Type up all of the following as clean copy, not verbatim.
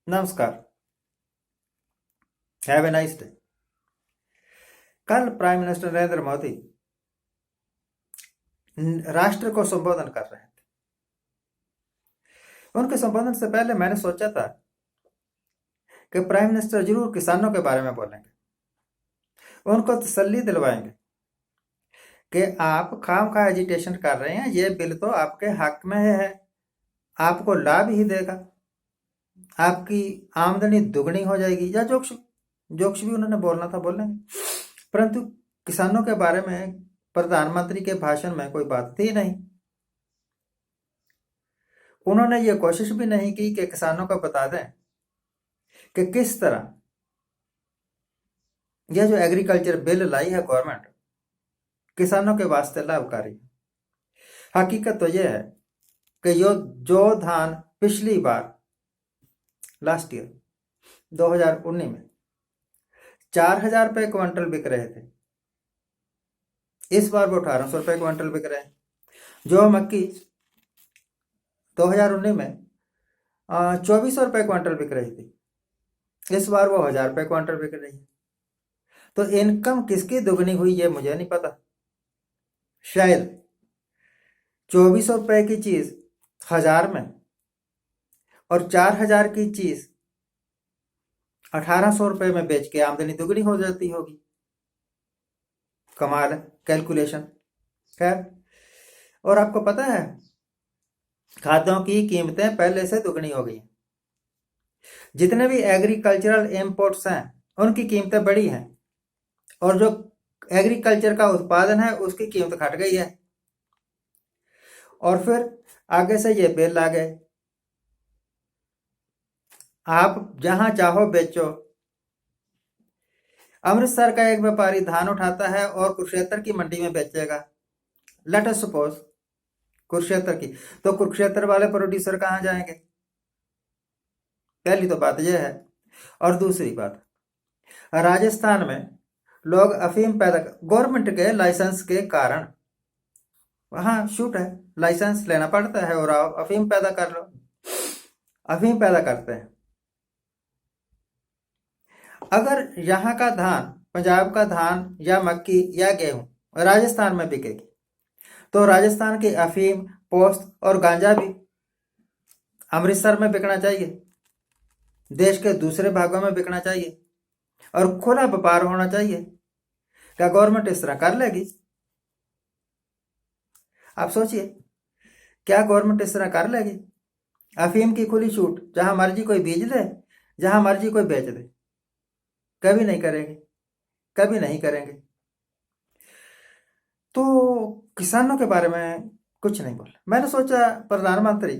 नमस्कार। Have a nice day. कल prime minister Narendra Modi राष्ट्र को संबोधन कर रहे थे। उनके संबोधन से पहले मैंने सोचा था कि प्राइम मिनिस्टर जरूर किसानों के बारे में बोलेंगे, उनको तसल्ली दिलवाएंगे कि आप खाम खा एजिटेशन कर रहे हैं, ये बिल तो आपके हक में है, आपको लाभ ही देगा, आपकी आमदनी दुगनी हो जाएगी, या जो कुछ भी उन्होंने बोलना था बोलेंगे। परंतु किसानों के बारे में प्रधानमंत्री के भाषण में कोई बात थी नहीं। उन्होंने ये कोशिश भी नहीं की कि किसानों को बता दें कि किस तरह यह जो एग्रीकल्चर बिल लाई है गवर्नमेंट, किसानों के वास्ते लाभकारी है। हकीकत तो यह है कि जो धान पिछली बार लास्ट ईयर 2019 में 4,000 रुपए क्विंटल बिक रहे थे, इस बार वो 1,800 रुपए क्विंटल बिक रहे हैं। जो मक्की 2019 में 2,400 रुपए क्विंटल बिक रही थी, इस बार वो 1,000 रुपए क्विंटल बिक रही है। तो इनकम किसकी दुगनी हुई ये मुझे नहीं पता। शायद 2,400 रुपए की चीज 1,000 में और 4,000 की चीज 1,800 रुपए में बेच के आमदनी दुगनी हो जाती होगी। कमाल है कैलकुलेशन। खैर, और आपको पता है खाद्यों की कीमतें पहले से दुगनी हो गई। जितने भी एग्रीकल्चरल इंपोर्ट्स हैं उनकी कीमतें बढ़ी हैं, और जो एग्रीकल्चर का उत्पादन है उसकी कीमत घट गई है। और फिर आगे से ये बिल आ गए, आप जहां चाहो बेचो। अमृतसर का एक व्यापारी धान उठाता है और कुरुक्षेत्र की मंडी में बेचेगा। लेट अस सपोज कुरुक्षेत्र की, तो कुरुक्षेत्र वाले प्रोड्यूसर कहां जाएंगे? पहली तो बात यह है। और दूसरी बात, राजस्थान में लोग अफीम पैदा गवर्नमेंट के लाइसेंस के कारण, वहां शूट है, लाइसेंस लेना पड़ता है और आप अफीम पैदा कर लो। अफीम पैदा करते हैं। अगर यहाँ का धान, पंजाब का धान या मक्की या गेहूं राजस्थान में बिकेगी, तो राजस्थान की अफीम, पोस्त और गांजा भी अमृतसर में बिकना चाहिए, देश के दूसरे भागों में बिकना चाहिए, और खुला व्यापार होना चाहिए। क्या गवर्नमेंट इस तरह कर लेगी? आप सोचिए, क्या गवर्नमेंट इस तरह कर लेगी? अफीम की खुली छूट, जहां मर्जी कोई बीज ले, जहां मर्जी कोई बेच दे। कभी नहीं करेंगे, कभी नहीं करेंगे। तो किसानों के बारे में कुछ नहीं बोला। मैंने सोचा प्रधानमंत्री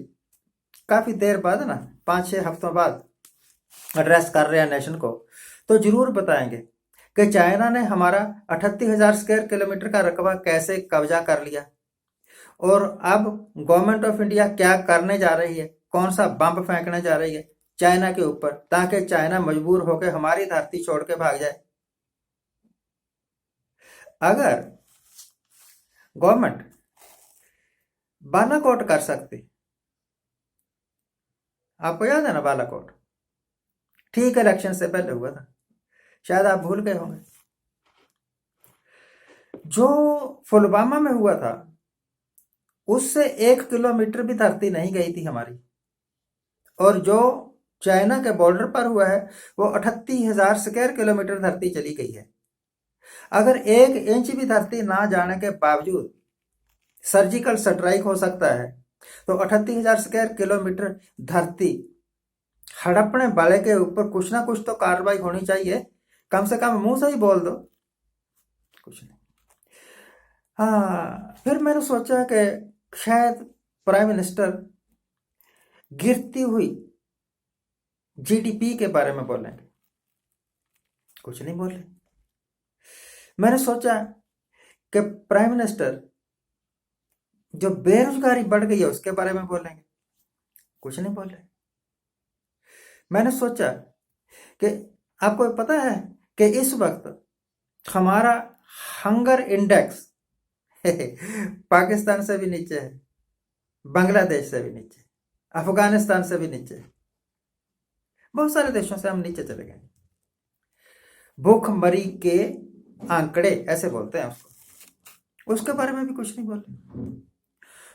काफी देर बाद ना, 5-6 हफ्तों बाद एड्रेस कर रहे हैं नेशन को, तो जरूर बताएंगे कि चाइना ने हमारा 38,000 स्क्वायर किलोमीटर का रकबा कैसे कब्जा कर लिया, और अब गवर्नमेंट ऑफ इंडिया क्या करने जा रही है, कौन सा बम फेंकने जा रही है चाइना के ऊपर, ताकि चाइना मजबूर होकर हमारी धरती छोड़ के भाग जाए। अगर गवर्नमेंट बालाकोट कर सकती, आपको याद है ना बालाकोट, ठीक इलेक्शन से पहले हुआ था, शायद आप भूल गए होंगे। जो पुलवामा में हुआ था उससे 1 किलोमीटर भी धरती नहीं गई थी हमारी, और जो चाइना के बॉर्डर पर हुआ है वो 38,000 स्क्वायर किलोमीटर धरती चली गई है। अगर 1 इंच भी धरती ना जाने के बावजूद सर्जिकल स्ट्राइक हो सकता है, तो 38,000 स्क्वायर किलोमीटर धरती हड़पने वाले के ऊपर कुछ ना कुछ तो कार्रवाई होनी चाहिए। कम से कम मुंह से ही बोल दो, कुछ नहीं। हाँ, फिर मैंने सोचा कि शायद प्राइम मिनिस्टर गिरती हुई जीडीपी के बारे में बोलेंगे, कुछ नहीं बोले। मैंने सोचा कि प्राइम मिनिस्टर जो बेरोजगारी बढ़ गई है उसके बारे में बोलेंगे, कुछ नहीं बोले। मैंने सोचा कि आपको पता है कि इस वक्त हमारा हंगर इंडेक्स पाकिस्तान से भी नीचे है, बांग्लादेश से भी नीचे, अफगानिस्तान से भी नीचे। बहुत सारे देशों से हम नीचे चले गए। भूखमरी के आंकड़े ऐसे बोलते हैं उसको, उसके बारे में भी कुछ नहीं बोले।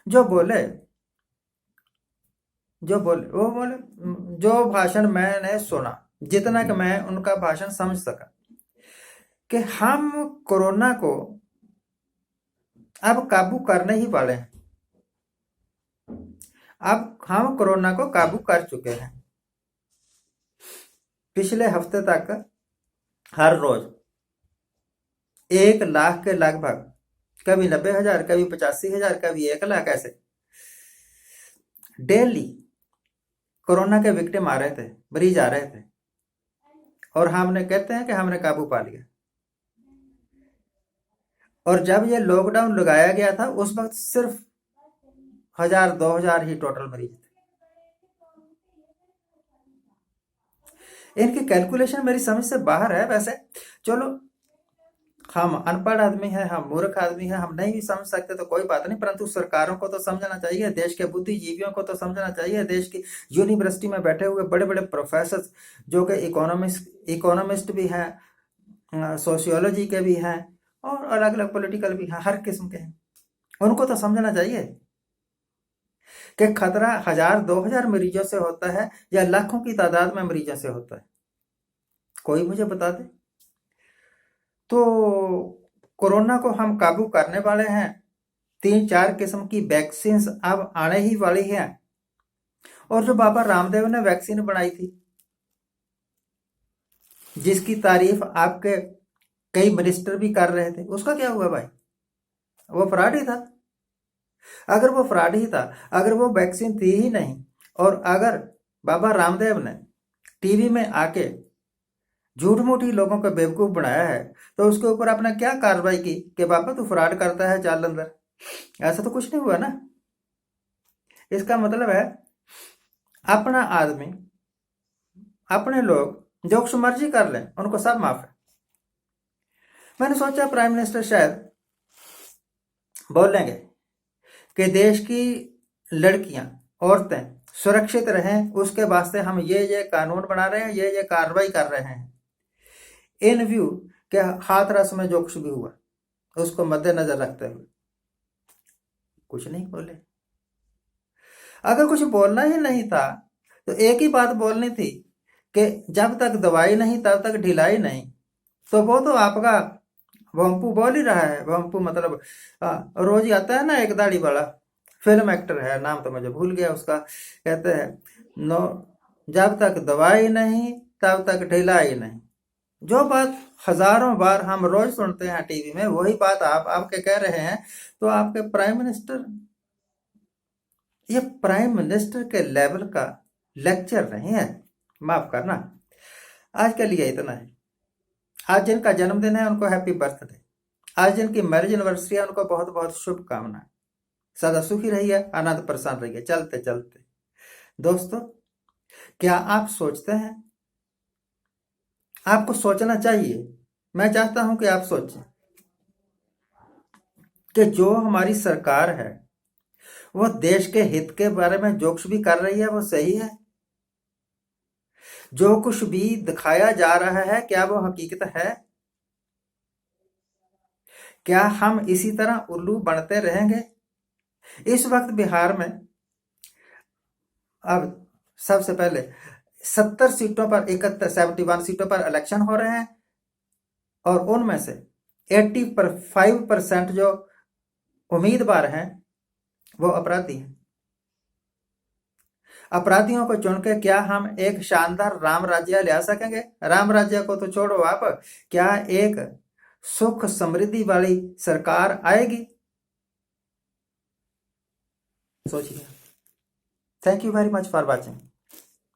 जो बोले वो बोले, जो भाषण मैंने सुना, जितना कि मैं उनका भाषण समझ सका, कि हम कोरोना को अब काबू करने ही वाले हैं। अब हम कोरोना को काबू कर चुके हैं। पिछले हफ्ते तक हर रोज 1 लाख के लगभग, कभी 90,000, कभी 85,000, कभी 1 लाख, ऐसे डेली कोरोना के विक्टिम आ रहे थे, मरीज आ रहे थे, और हमने कहते हैं कि हमने काबू पा लिया। और जब ये लॉकडाउन लगाया गया था उस वक्त सिर्फ 1,000-2,000 ही टोटल मरीज थे। इनकी कैलकुलेशन मेरी समझ से बाहर है। वैसे चलो, हम अनपढ़ आदमी हैं, हम मूर्ख आदमी हैं, हम नहीं भी समझ सकते तो कोई बात नहीं, परंतु सरकारों को तो समझना चाहिए, देश के बुद्धिजीवियों को तो समझना चाहिए, देश की यूनिवर्सिटी में बैठे हुए बड़े बड़े प्रोफेसर जो कि इकोनॉमिस्ट भी हैं, सोशियोलॉजी के भी हैं, और अलग अलग पॉलिटिकल भी हैं, हर किस्म के हैं, उनको तो समझना चाहिए कि खतरा 1,000-2,000 मरीजों से होता है या लाखों की तादाद में मरीजों से होता है। कोई मुझे बता दे। तो कोरोना को हम काबू करने वाले हैं। 3-4 किस्म की वैक्सीन अब आने ही वाली हैं। और जो बाबा रामदेव ने वैक्सीन बनाई थी, जिसकी तारीफ आपके कई मिनिस्टर भी कर रहे थे, उसका क्या हुआ भाई? वो फ्रॉड ही था। अगर वो फ्रॉड ही था, अगर वो वैक्सीन थी ही नहीं, और अगर बाबा रामदेव ने टीवी में आके झूठ मूठी लोगों को बेवकूफ बनाया है, तो उसके ऊपर आपने क्या कार्रवाई की कि बाबा तू फ्रॉड करता है, चल अंदर? ऐसा तो कुछ नहीं हुआ ना। इसका मतलब है अपना आदमी, अपने लोग जो कुछ मर्जी कर लें, उनको सब माफ है। मैंने सोचा प्राइम मिनिस्टर शायद बोलेंगे कि देश की लड़कियां, औरतें सुरक्षित रहें, उसके वास्ते हम ये कानून बना रहे हैं, ये कार्रवाई कर रहे हैं। इन व्यू के हाथरस में जो कुछ भी हुआ उसको मद्देनजर रखते हुए कुछ नहीं बोले। अगर कुछ बोलना ही नहीं था तो एक ही बात बोलनी थी कि जब तक दवाई नहीं तब तक ढिलाई नहीं। तो वो तो आपका वम्पू बोल ही रहा है। वम्पू मतलब रोज ही आता है ना, एक दाढ़ी वाला फिल्म एक्टर है, नाम तो मुझे भूल गया उसका। कहते हैं नो, जब तक दवाई नहीं तब तक ढिलाई नहीं। जो बात हजारों बार हम रोज सुनते हैं टीवी में, वही बात आप आपके कह रहे हैं। तो आपके प्राइम मिनिस्टर, ये प्राइम मिनिस्टर के लेवल का लेक्चर नहीं है, माफ करना। आज के लिए इतना है। आज जिनका जन्मदिन है उनको हैप्पी बर्थडे, आज जिनकी मैरिज एनिवर्सरी है उनको बहुत बहुत शुभकामनाएं। सदा सुखी रहिए, आनंद प्रसन्न रहिए। चलते चलते दोस्तों, क्या आप सोचते हैं? आपको सोचना चाहिए। मैं चाहता हूं कि आप सोचें कि जो हमारी सरकार है वो देश के हित के बारे में जो कुछ भी कर रही है वो सही है? जो कुछ भी दिखाया जा रहा है क्या वो हकीकत है? क्या हम इसी तरह उल्लू बनते रहेंगे? इस वक्त बिहार में अब सबसे पहले 70 सीटों पर 71 सीटों पर इलेक्शन हो रहे हैं, और उनमें से 85% जो उम्मीदवार हैं वो अपराधी हैं। अपराधियों को चुन के क्या हम एक शानदार राम राज्य ले आ सकेंगे? राम राज्य को तो छोड़ो आप, क्या एक सुख समृद्धि वाली सरकार आएगी? सोचिए। Thank you very much for watching.